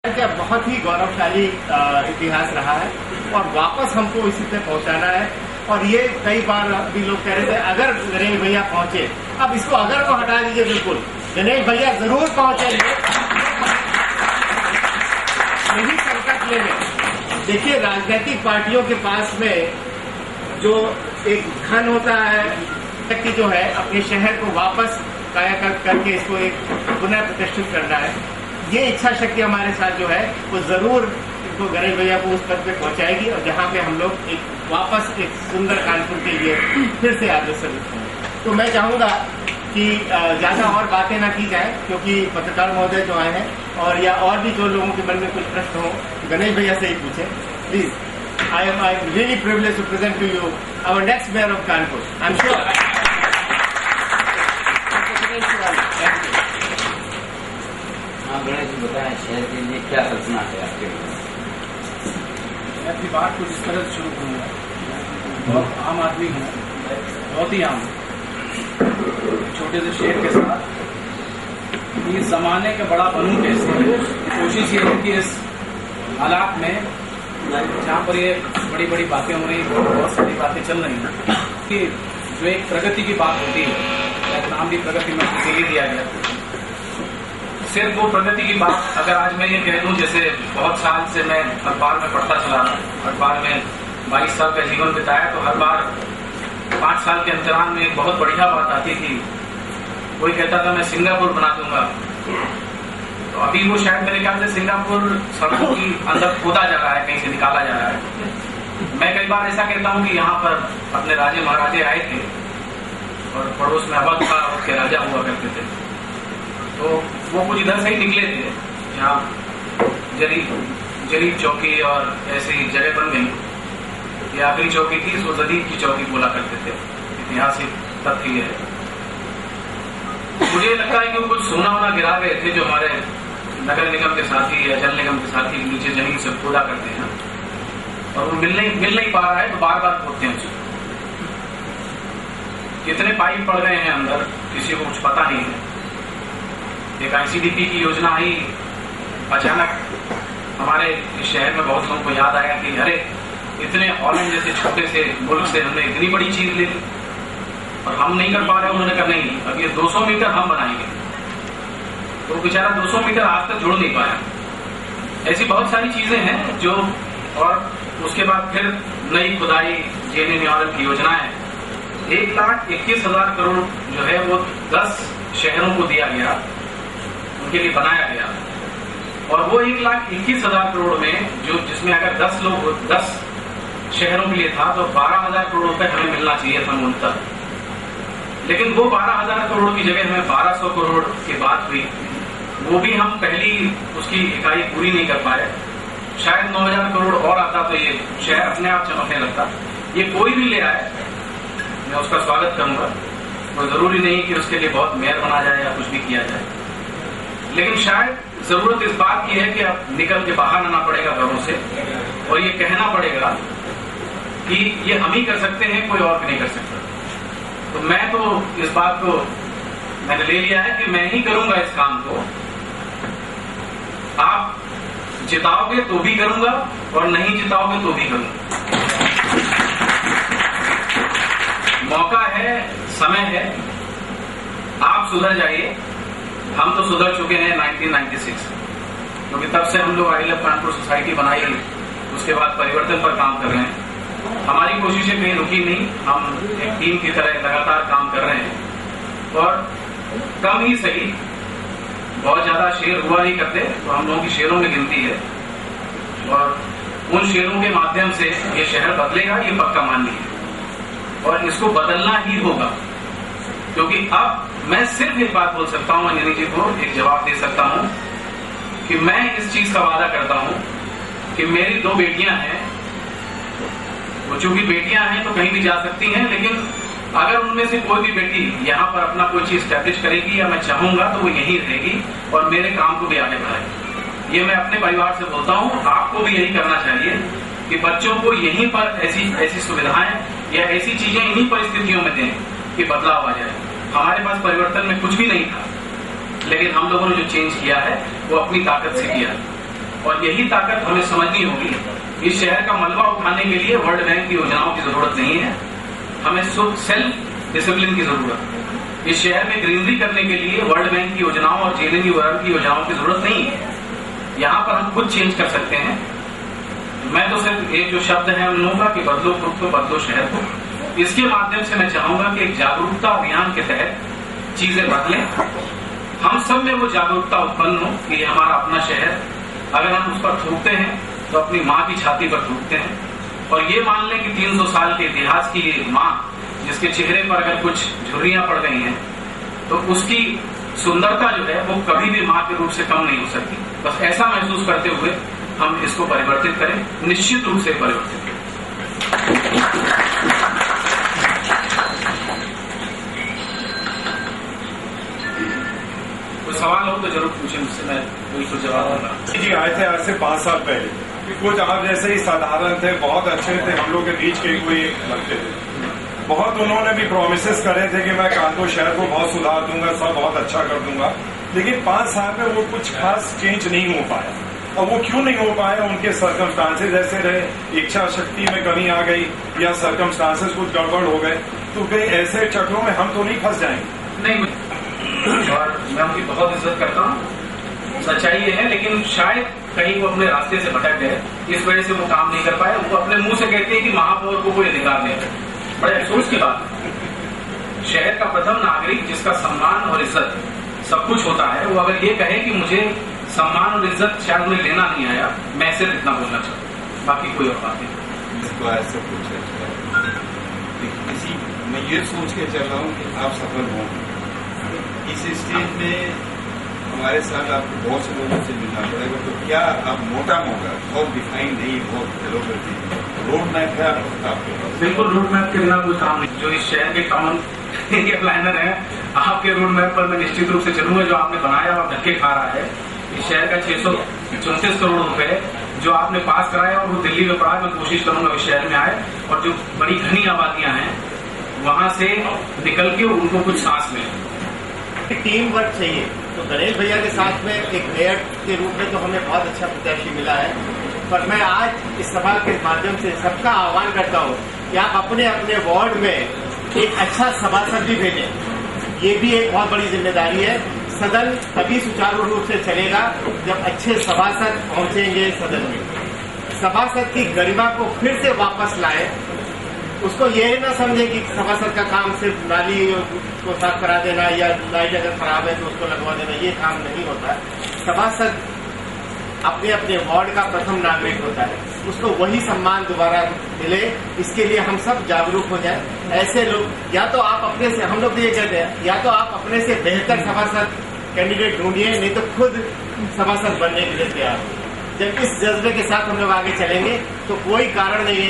का बहुत ही गौरवशाली इतिहास रहा है और वापस हमको इसी पे पहुंचाना है। और ये कई बार अभी लोग कह रहे थे अगर गणेश भैया पहुंचे, अब इसको अगर को हटा दीजिए, बिल्कुल गणेश भैया जरूर पहुंचेंगे, यही संकट लेंगे। देखिए, राजनीतिक पार्टियों के पास में जो एक धन होता है कि जो है अपने शहर को वापस कायाकल्प करके इसको एक पुनः प्रतिष्ठित करना है, ये इच्छा शक्ति हमारे साथ जो है वो जरूर इनको गणेश भैया को उस पद पे पहुंचाएगी और जहां पे हम लोग एक वापस एक सुंदर कानपुर के लिए फिर से अग्रसर होंगे। तो मैं चाहूंगा कि ज्यादा और बातें ना की जाए, क्योंकि पत्रकार महोदय जो आए हैं और या और भी जो लोगों के मन में कुछ प्रश्न हो गणेश भैया से ही पूछे please. I am really privileged to present to you our next mayor of Kanpur. I'm sure. हाँ, गणेश जी बताएं, शहर के लिए क्या कल्पना है आपके? मैं अपनी बात को जिस तरह से शुरू करूँगा, बहुत आम आदमी हूँ, बहुत ही आम, छोटे से शहर के साथ इस जमाने का बड़ा बनूं कैसे। कोशिश ये है कि इस हालात में जहाँ पर ये बड़ी बड़ी बातें हो रही, बहुत सारी बातें चल रही हैं, कि जो एक प्रगति की बात होती है, नाम भी प्रगति में इसीलिए दिया गया, सिर्फ वो प्रगति की बात अगर आज मैं ये कह दूं, जैसे बहुत साल से मैं अखबार में पढ़ता चला रहा, अखबार में 22 साल का जीवन बिताया, तो हर बार 5 साल के अंतराल में एक बहुत बढ़िया बात आती थी। कोई कहता था मैं सिंगापुर बना दूंगा, तो अभी वो शायद मेरे ख्याल से सिंगापुर सड़कों की अंदर खोदा जा रहा है, कहीं से निकाला जा रहा है। मैं कई बार ऐसा कहता हूँ कि यहाँ पर अपने राजे महाराजे आए थे और पड़ोस में अवध था, उसके राजा हुआ करते थे, तो वो कुछ इधर से ही निकले थे, जहाँ जरीब चौकी और ऐसी जगह बन गई। ये आखिरी चौकी थी, सो जदीद की चौकी बोला करते थे, ऐतिहासिक तथ्य है। मुझे लगता है कि वो कुछ सोना वोना गिरा गए थे, जो हमारे नगर निगम के साथी या जल निगम के साथी नीचे जमीन से खोदा करते हैं, और वो मिल नहीं पा रहा है, तो बार बार खोदते हैं उसको। कितने पाइप पड़ गए हैं अंदर, किसी को कुछ पता नहीं है। एक ICDP की योजना आई, अचानक हमारे इस शहर में बहुत लोगों को याद आया कि अरे इतने हॉलैंड जैसे छोटे से मुल्क से हमने इतनी बड़ी चीज ले ली और हम नहीं कर पा रहे। उन्होंने कहा नहीं, अब ये 200 मीटर हम बनाएंगे। तो बेचारा 200 मीटर आज तक जुड़ नहीं पाया। ऐसी बहुत सारी चीजें हैं जो, और उसके बाद फिर नई खुदाई JNNURL की योजनाएं, 1,21,000 करोड़ जो है वो 10 शहरों को दिया गया, उनके लिए बनाया गया। और वो 1,21,000 करोड़ में जिसमें अगर 10 शहरों के लिए था, तो 12,000 करोड़ रुपए हमें मिलना चाहिए था मूलतः। लेकिन वो 12,000 करोड़ की जगह हमें 1,200 करोड़ की बात हुई, वो भी हम पहली उसकी इकाई पूरी नहीं कर पाए। शायद 9,000 करोड़ और आता तो ये शहर अपने आप चमकने लगता। ये कोई भी ले आए, मैं उसका स्वागत करूंगा। तो जरूरी नहीं कि उसके लिए बहुत मेयर बना जाए या कुछ भी किया जाए, लेकिन शायद जरूरत इस बात की है कि अब निकल के बाहर आना पड़ेगा घरों से और ये कहना पड़ेगा कि ये हम ही कर सकते हैं, कोई और भी नहीं कर सकता। तो मैं तो इस बात को मैंने ले लिया है कि मैं ही करूंगा इस काम को। आप जिताओगे तो भी करूंगा और नहीं जिताओगे तो भी करूंगा। मौका है, समय है, आप सुधर जाइए। हम तो सुधर चुके हैं 1996, क्योंकि तब से हम लोग आई लव कानपुर सोसाइटी बनाई, उसके बाद परिवर्तन पर काम कर रहे हैं। हमारी कोशिशें कहीं रुकी नहीं, हम एक टीम की तरह लगातार काम कर रहे हैं। और कम ही सही, बहुत ज्यादा शेर हुआ नहीं करते, तो हम लोगों की शेरों में गिनती है, और उन शेरों के माध्यम से ये शहर बदलेगा, ये पक्का मान लीजिए। और इसको बदलना ही होगा, क्योंकि अब मैं सिर्फ एक बात बोल सकता हूं, अंजनी जी को एक जवाब दे सकता हूं कि मैं इस चीज का वादा करता हूं कि मेरी 2 बेटियां हैं, वो चूंकि बेटियां हैं तो कहीं भी जा सकती हैं, लेकिन अगर उनमें से कोई भी बेटी यहाँ पर अपना कोई चीज स्टैब्लिश करेगी या मैं चाहूंगा तो वो यहीं रहेगी और मेरे काम को भी आगे बढ़ाएगी। ये मैं अपने परिवार से बोलता हूँ, आपको भी यही करना चाहिए कि बच्चों को यहीं पर ऐसी सुविधाएं या ऐसी चीजें इन्हीं परिस्थितियों में दें कि बदलाव आ जाए। हमारे पास परिवर्तन में कुछ भी नहीं था, लेकिन हम लोगों ने जो चेंज किया है वो अपनी ताकत से किया। और यही ताकत हमें समझनी होगी। इस शहर का मलबा उठाने के लिए वर्ल्ड बैंक की योजनाओं की जरूरत नहीं है, हमें सेल्फ डिसिप्लिन की जरूरत है। इस शहर में ग्रीनरी करने के लिए वर्ल्ड बैंक की योजनाओं और जेएनयू की योजनाओं की जरूरत नहीं है। यहाँ पर हम खुद चेंज कर सकते हैं। मैं तो सिर्फ एक जो शब्द है उन लोगों का कि बदलो खुद को, बदलो शहर को, इसके माध्यम से मैं चाहूंगा कि एक जागरूकता अभियान के तहत चीजें बदलें, हम सब में वो जागरूकता उत्पन्न हो कि ये हमारा अपना शहर, अगर हम उस पर थूकते हैं तो अपनी माँ की छाती पर थूकते हैं। और ये मान लें कि 300 साल के इतिहास की ये माँ, जिसके चेहरे पर अगर कुछ झुर्रियां पड़ गई हैं तो उसकी सुंदरता जो है वो कभी भी माँ के रूप से कम नहीं हो सकती। बस ऐसा महसूस करते हुए हम इसको परिवर्तित करें, निश्चित रूप से परिवर्तित करें। कोई सवाल हो तो जरूर पूछें मुझसे, मैं बिल्कुल जवाब दूंगा। जी आए थे आज से 5 साल पहले, कुछ आप जैसे ही साधारण थे, बहुत अच्छे थे, हम लोग के बीच के कोई लगते थे। बहुत उन्होंने भी प्रोमिसेस करे थे कि मैं कानपुर शहर को बहुत सुधार दूंगा, सब बहुत अच्छा कर दूंगा, लेकिन 5 साल में वो कुछ खास चेंज नहीं हो पाया। और वो क्यों नहीं हो पाया? उनके सर्कमस्टांसेस ऐसे रहे, इच्छा शक्ति में कमी आ गई या सर्कमस्टांसेस कुछ गड़बड़ हो गए, तो कहीं ऐसे चक्रों में हम तो नहीं फंस जाएंगे। नहीं, और मैं उनकी बहुत इज्जत करता हूँ, सच्चाई ये है, लेकिन शायद कहीं वो अपने रास्ते से भटक गए, इस वजह से वो काम नहीं कर पाए। वो अपने मुंह से कहते हैं कि महापौर को कोई अधिकार नहीं है, बड़े अफसोस की बात है। शहर का प्रथम नागरिक जिसका सम्मान और इज्जत सब कुछ होता है, वो अगर ये कहे कि मुझे सम्मान और इज्जत शायद उन्हें लेना नहीं आया, मैं सिर्फ इतना बोलना चाहता हूँ, बाकी कोई और बात नहीं। इसको ऐसे पूछा किसी, मैं ये सोच के चल रहा हूँ कि आप सफल हों इस स्टेज में। हमारे साथ आपको बहुत से लोगों से मिलना पड़ेगा, तो क्या आप मोटा मोटा बहुत डिफाइन नहीं, बहुत एलोपैथी रोड मैप है आपके पास? बिल्कुल, रोड मैप के बिना कोई काम नहीं। जो इस शहर के टाउन के प्लानर है, आपके रोड मैप पर मैं निश्चित रूप से चलूंगा। जो आपने बनाया और धक्के खा रहा है, इस शहर का 634 करोड़ रुपए जो आपने पास कराया और वो दिल्ली में पड़ा, मैं कोशिश करूंगा इस शहर में आए और जो बड़ी घनी आबादियां हैं वहां से निकल के उनको कुछ सांस मिले। टीम वर्क चाहिए, तो गणेश भैया के साथ में एक मेयर के रूप में तो हमें बहुत अच्छा प्रत्याशी मिला है। पर मैं आज इस सभा के माध्यम से सबका आह्वान करता हूँ कि आप अपने अपने वार्ड में एक अच्छा सभासद भी भेजें। ये भी एक बहुत बड़ी जिम्मेदारी है। सदन तभी सुचारू रूप से चलेगा जब अच्छे सभासद पहुंचेंगे सदन में। सभासद की गरिमा को फिर से वापस लाए, उसको ये ना समझे कि सभासद का काम सिर्फ नाली को साफ करा देना या लाइट अगर खराब है तो उसको लगवा देना, ये काम नहीं होता। सभासद अपने अपने वार्ड का प्रथम नागरिक होता है, उसको वही सम्मान दोबारा मिले, इसके लिए हम सब जागरूक हो जाए। ऐसे लोग, या तो आप अपने से, हम लोग तो ये कहते हैं, या तो आप अपने से बेहतर सभासद कैंडिडेट ढूंढिए, नहीं तो खुद सभासद बनने के लिए तैयार हो। जब इस जज्बे के साथ हम लोग आगे चलेंगे तो कोई कारण नहीं है